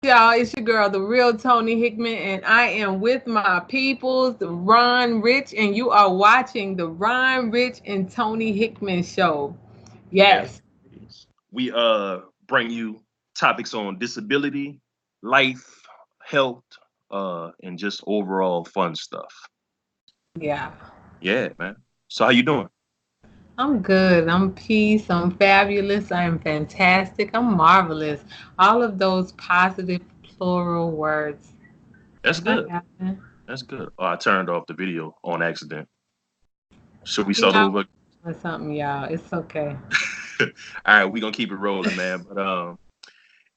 Y'all, it's your girl, the real Tony Hickman, and I am with my peoples, the Ron Rich, and you are watching the Ron Rich and Tony Hickman show. Yes, Yes, we bring you topics on disability, life, health, and just overall fun stuff. yeah. Yeah, man. So how you doing? I'm good. I'm peace. I'm fabulous. I am fantastic. I'm marvelous. All of those positive plural words. That's I good. happen. That's good. Oh, I turned off the video on accident. Should we You start know, over? or something, y'all. It's okay. All right, we gonna keep it rolling, man. But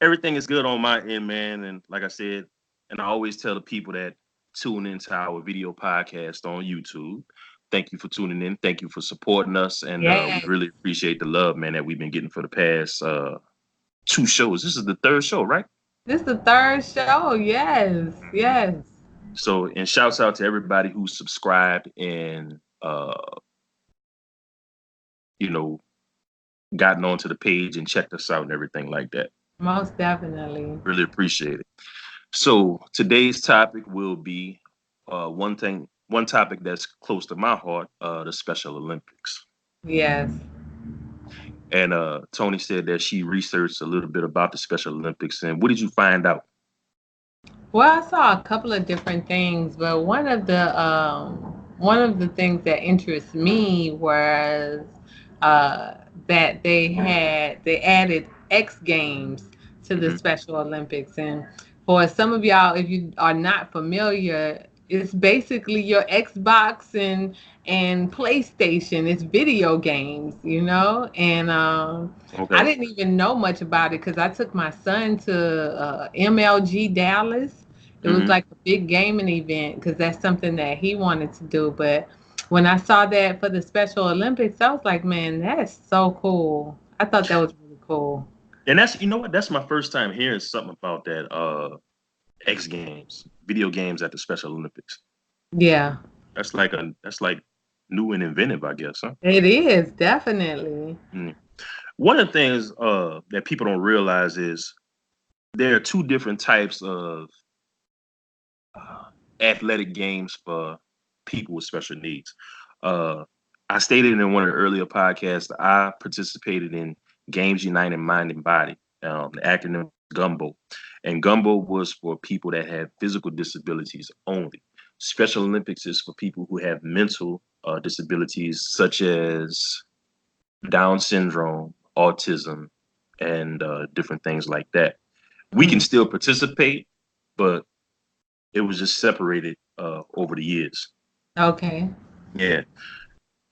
everything is good on my end, man. And like I said, and I always tell the people that tune into our video podcast on YouTube. Thank you for tuning in. Thank you for supporting us, and we Yes. really appreciate the love, man, that we've been getting for the past two shows. This is the third show, right? This is the third show. Yes. Mhm. Yes. So, and shouts out to everybody who subscribed and you know gotten onto the page and checked us out and everything like that. Most definitely. Really appreciate it. So today's topic will be one topic that's close to my heart, the Special Olympics. Yes. And Tony said that she researched a little bit about the Special Olympics. And what did you find out? Well, I saw a couple of different things, but one of the things that interests me was uh, that they added X Games to the Hmm. Special Olympics, and for some of y'all, if you are not familiar, it's basically your Xbox and PlayStation. It's video games, and I Okay. didn't even know much about it because I took my son to MLG Dallas. It was Hmm. like a big gaming event because that's something that he wanted to do. But when I saw that for the Special Olympics, I was like, man, that is so cool. I thought that was really cool. And that's you know what? That's my first time hearing something about that. X Games, video games at the Special Olympics. Yeah, That's like new and inventive, I guess, huh? it is definitely. Mm. One of the things that people don't realize is there are two different types of uh, athletic games for people with special needs. Uh, I stated in one of the earlier podcasts, I participated in Games United Mind and Body. The acronym is GUMBO. And GUMBO was for people that have physical disabilities only. Special Olympics is for people who have mental disabilities, such as Down syndrome, autism, and different things like that. We can Mm. still participate, but it was just separated over the years. Okay. Yeah.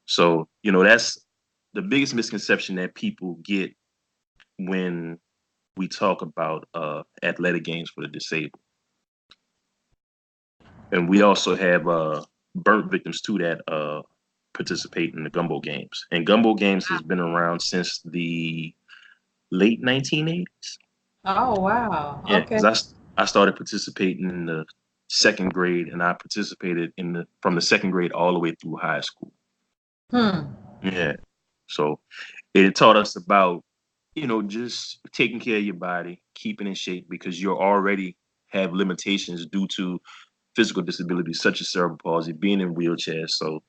So, that's the biggest misconception that people get when we talk about athletic games for the disabled. And we also have burnt victims too that participate in the Gumbo Games. And Gumbo Games has been around since the late 1980s. Oh wow. Yeah, Okay. because I started participating in the second grade, and I participated in the from the second grade all the way through high school. Hmm. Yeah. So it taught us about, just taking care of your body, keeping in shape because you already have limitations due to physical disabilities such as cerebral palsy, being in wheelchairs. So,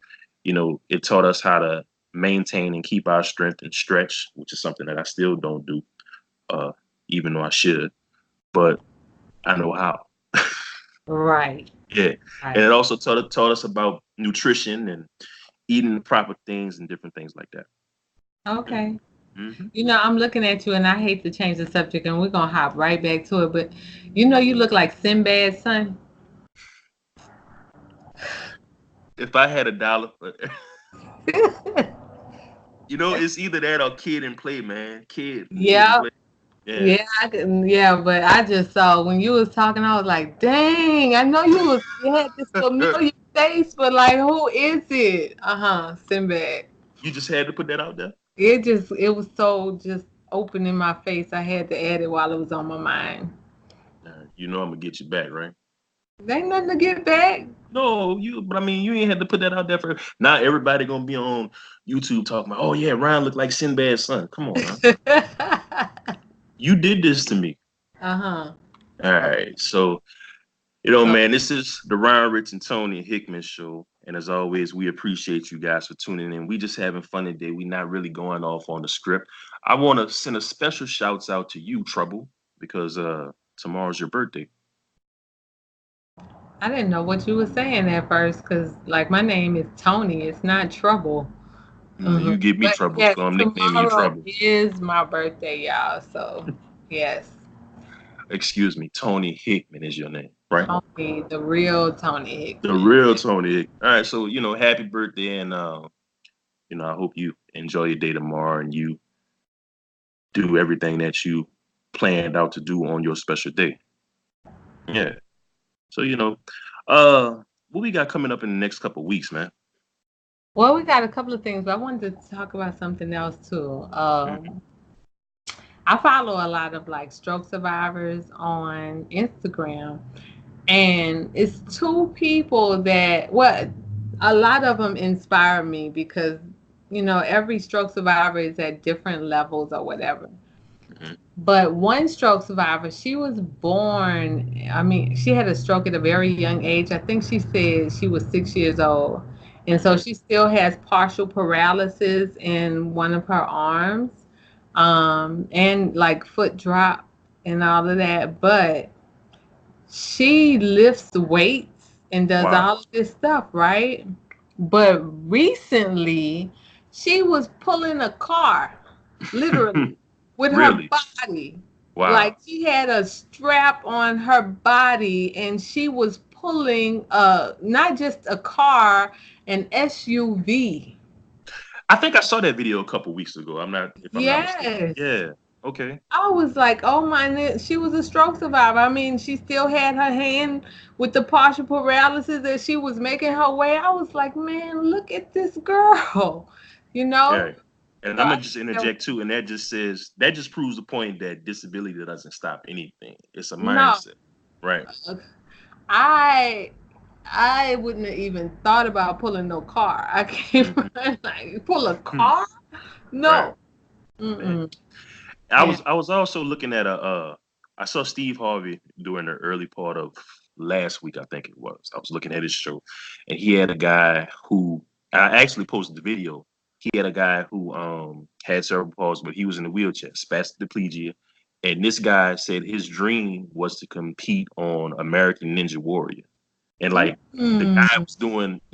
it taught us how to maintain and keep our strength and stretch, which is something that I still don't do, uh, even though I should, but I know how. Right. Yeah. And Right. it also taught us about nutrition and eating the proper things and different things like that. Yeah. Okay. Hmm. I'm looking at you, and I hate to change the subject, and we're gonna hop right back to it. But you look like Sinbad's son. If I had $1 for it's either that or Kid and Play, man. Kid and Yeah, Play. Yeah. yeah, yeah. But I just saw when you was talking, I was like, dang, I know you had this familiar face, but like, who is it? Sinbad. You just had to put that out there. It was so just open in my face. I had to add it while it was on my mind. I'm gonna get you back, right? There ain't nothing to get back. No, but I mean, you ain't had to put that out there for. Not everybody gonna be on YouTube talking about, oh yeah, Ryan looked like Sinbad's son. Come on, now. You did this to me. Uh-huh. All right. So, So man, this is the Ryan Rich and Tony Hickman show. And as always, we appreciate you guys for tuning in. We just having fun today. We're not really going off on the script. I want to send a special shouts out to you, Trouble, because tomorrow's your birthday. I didn't know what you were saying at first because, like, my name is Tony. It's not Trouble. You give me But trouble, yes, so I'm nicknaming you tomorrow Trouble. is my birthday, y'all. So, yes, Excuse me, Tony Hickman is your name, right? Tony, the real Tony The Hickman. real Tony Hickman. All right, so happy birthday, and I hope you enjoy your day tomorrow, and you do everything that you planned out to do on your special day. Yeah. So what we got coming up in the next couple of weeks, man? Well, we got a couple of things, but I wanted to talk about something else too. Mhm. I follow a lot of like stroke survivors on Instagram, and it's two people that a lot of them inspire me because every stroke survivor is at different levels or whatever. Mhm. But one stroke survivor, she was born, I mean, she had a stroke at a very young age. I think she said she was 6 years old. And so Mhm. she still has partial paralysis in one of her arms, and like foot drop and all of that. But she lifts weights and does Wow. all of this stuff, right? But recently, she was pulling a car, literally, with her Really? body. Wow. Like she had a strap on her body and she was pulling not just a car, an SUV. I think I saw that video a couple weeks ago. If I'm not mistaken. Yes. Yeah. Okay. I was like, oh my, she was a stroke survivor. I mean, she still had her hand with the partial paralysis that she was making her way. I was like, man, look at this girl, you know? Yeah. And So I'm I gonna just said, interject too, and that just proves the point that disability doesn't stop anything. It's a no, mindset, right? I I wouldn't have even thought about pulling no car. I can't Mhm. like pull a car. Right. No. Man. Mm-mm. I And was I was also looking at I saw Steve Harvey during the early part of last week, I think it was. I was looking at his show, and he had a guy who I actually posted the video. He had a guy who had cerebral palsy, but he was in a wheelchair, spastic diplegia. And this guy said his dream was to compete on American Ninja Warrior. And like mm, the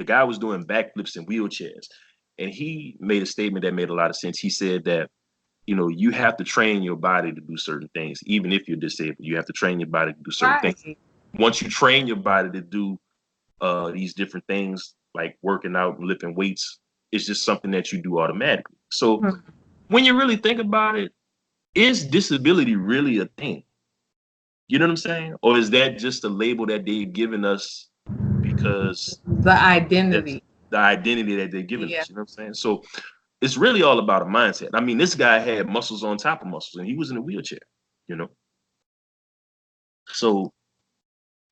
guy was doing backflips in wheelchairs. And he made a statement that made a lot of sense. He said that you have to train your body to do certain things. Even if you're disabled, you have to train your body to do certain things. right. Once you train your body to do these different things, like working out and lifting weights, it's just something that you do automatically. So when you really think about it, is disability really a thing? You know what I'm saying? Or is that just a label that they've given us because The that's identity. the identity that they've given Yeah. us? You know what I'm saying? So it's really all about a mindset. I mean, this guy had muscles on top of muscles, and he was in a wheelchair. You know, so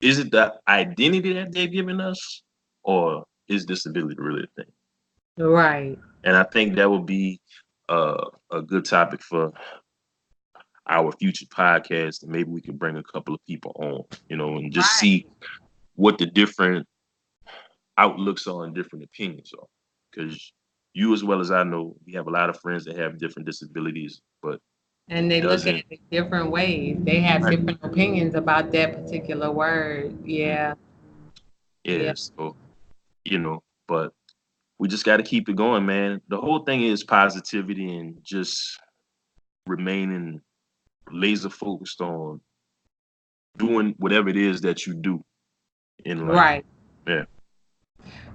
is it the identity that they've given us, or is disability really a thing? Right. And I think that would be a good topic for our future podcast, and maybe we can bring a couple of people on, and just Right. see what the different outlooks are and different opinions are. Because you, as well as I know, we have a lot of friends that have different disabilities, but And it they look at doesn't. it different ways. They have Right. different opinions about that particular word. Mhm. Yeah. Yeah. Yeah, so but we just got to keep it going, man. The whole thing is positivity and just remaining laser focused on doing whatever it is that you do in life. Right. Yeah.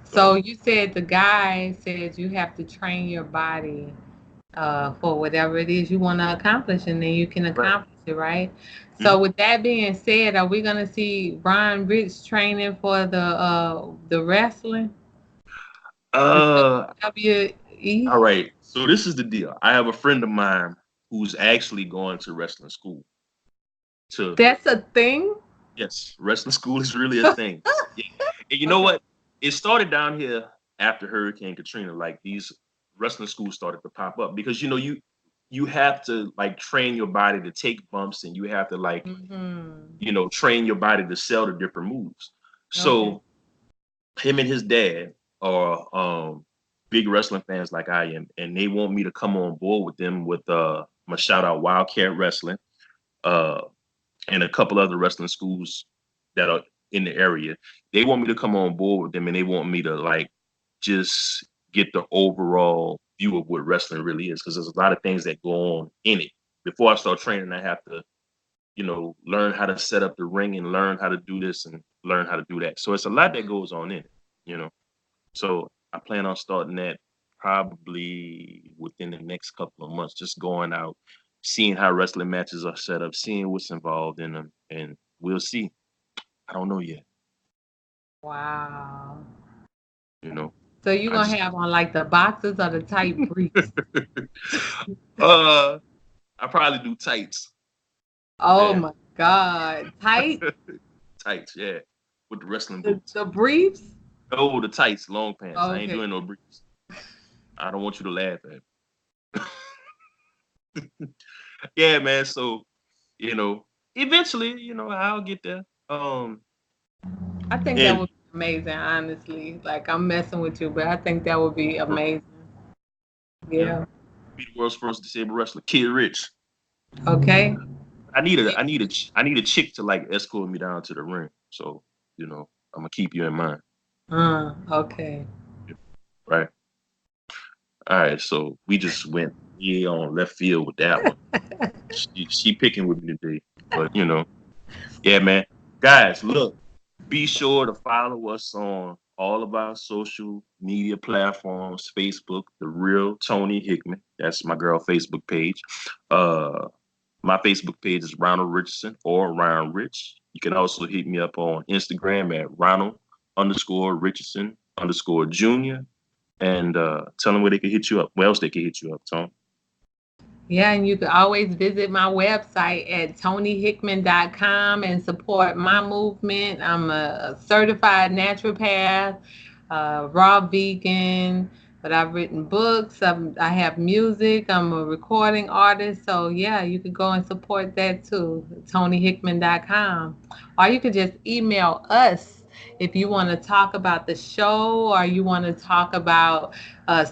So So you said the guy said you have to train your body for whatever it is you want to accomplish, and then you can right. accomplish it, right? Mhm. So with that being said, are we gonna see Brian Rich training for the wrestling, the Uh, WWE? all right. So this is the deal. I have a friend of mine who's actually going to wrestling school. To That's a thing. Yes, wrestling school is really a thing. Yeah. And you know Okay. what? It started down here after Hurricane Katrina. Like these wrestling schools started to pop up because you you have to like train your body to take bumps, and you have to like, Mm-hmm. train your body to sell the different moves. Okay. So him and his dad are big wrestling fans like I am, and they want me to come on board with them with my shout out Wildcat Wrestling, uh, and a couple other wrestling schools that are in the area. They want me to come on board with them, and they want me to like just get the overall view of what wrestling really is, because there's a lot of things that go on in it. Before I start training, I have to, learn how to set up the ring and learn how to do this and learn how to do that. So it's a lot that goes on in it, you know. So I plan on starting that probably within the next couple of months, just going out, seeing how wrestling matches are set up, seeing what's involved in them, and we'll see. I don't know yet. Wow. You know, So you I gonna just have on like the boxes or the tight briefs? uh I probably do tights. Oh Yeah. my God. Tight? Tights, yeah. With the wrestling The, boots. the briefs? Oh, the tights, long pants. I ain't Okay. doing no briefs. I don't want you to laugh at me. Yeah, man. So, you know, eventually, I'll get there. I think that And would be amazing, honestly. Like I'm messing with you, but I think that would be amazing. yeah, Yeah. be the world's first disabled wrestler, Kid Rich. Okay. I need a chick to like escort me down to the ring. So, I'm gonna keep you in mind. Okay. Right. All right. So we just went on left field with that one. She picking with me today. But yeah, man. Guys, look, be sure to follow us on all of our social media platforms, Facebook, The Real Tony Hickman. That's my girl Facebook page. My Facebook page is Ronald Richardson or Ryan Rich. You can also hit me up on Instagram at Ronald_Richardson_Jr. And tell them where they can hit you up. Where else they can hit you up, Tom? Yeah, and you can always visit my website at tonyhickman.com and support my movement. I'm a certified naturopath, raw vegan, but I've written books. I have music. I'm a recording artist. So, yeah, you could go and support that too, tonyhickman.com. Or you could just email us if you want to talk about the show or you want to talk about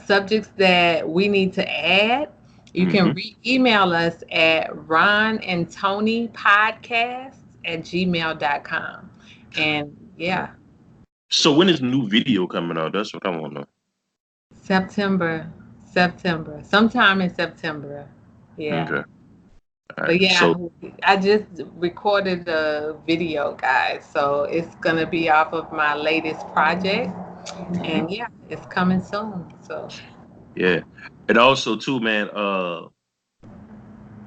subjects that we need to add. You can Mm-hmm. email us at ronandtonypodcast@gmail.com. And yeah, So when is new video coming out? That's what I want to know. September, September, sometime in September. Yeah. Okay. All right. But yeah, So I just recorded a video, guys. So it's going to be off of my latest project. mhm, And yeah, it's coming soon. So, yeah. And also too, man,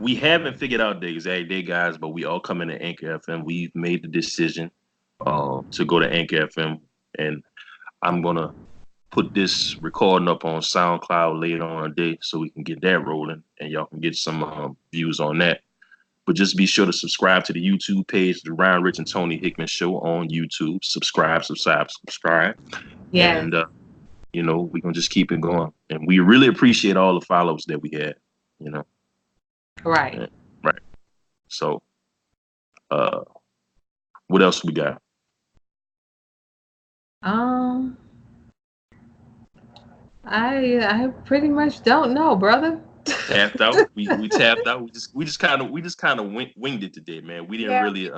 we haven't figured out the exact day, guys, but we all coming to Anchor FM. We've made the decision to go to Anchor FM, and I'm gonna put this recording up on SoundCloud later on a day so we can get that rolling and y'all can get some views on that. But just be sure to subscribe to the YouTube page, the Ryan Rich and Tony Hickman Show on YouTube. Subscribe. yes, And we're gonna just keep it going. And we really appreciate all the follows that we had, you know. right. Yeah, right. So uh what else we got? Um, I pretty much don't know, brother. Tapped out. We tapped out. We just kind of winged it today, man. We didn't Yeah, really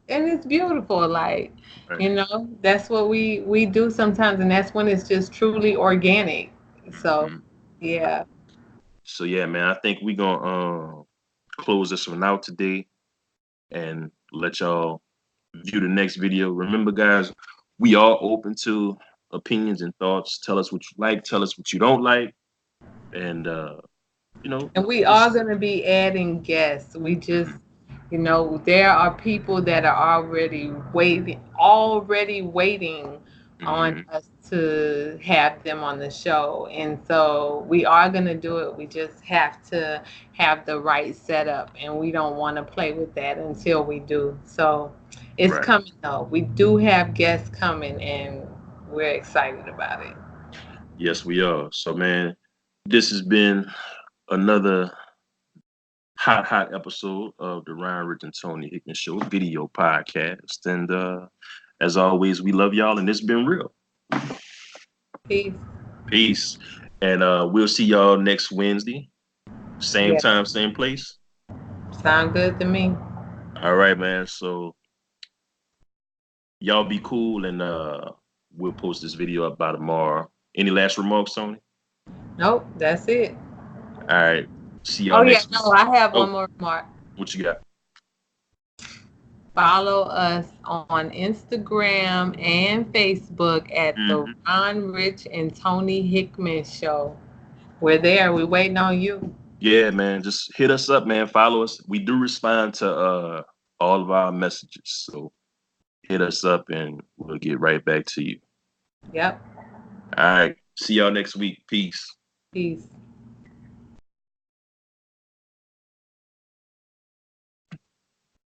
and it's beautiful. Like, right. that's what we do sometimes, and that's when it's just truly organic. So, Mhm. yeah. So yeah, man, I think we gonna close this one out today and let y'all view the next video. Remember, guys, we are open to opinions and thoughts. Tell us what you like, tell us what you don't like, and And we are just going to be adding guests. We just, there are people that are already waiting on mhm, us to have them on the show. And so we are going to do it. We just have to have the right setup, and we don't want to play with that until we do. So it's right. coming though. We do have guests coming, and we're excited about it. Yes, we are. So man, this has been another hot episode of the Ryan Rich and Tony Hickman Show video podcast. And as always, we love y'all, and it's been real. Peace. Peace. And we'll see y'all next Wednesday. Same time, same place. Sound good to me. All right, man. So y'all be cool, and we'll post this video up by tomorrow. Any last remarks, Tony? Nope, that's it. All right. See y'all next week. I have one more remark. What you got? Follow us on Instagram and Facebook at the Ron Rich and Tony Hickman Show. We're there. We're waiting on you. Yeah, man. Just hit us up, man. Follow us. We do respond to all of our messages. So hit us up and we'll get right back to you. Yep. All right. See y'all next week. Peace. Peace.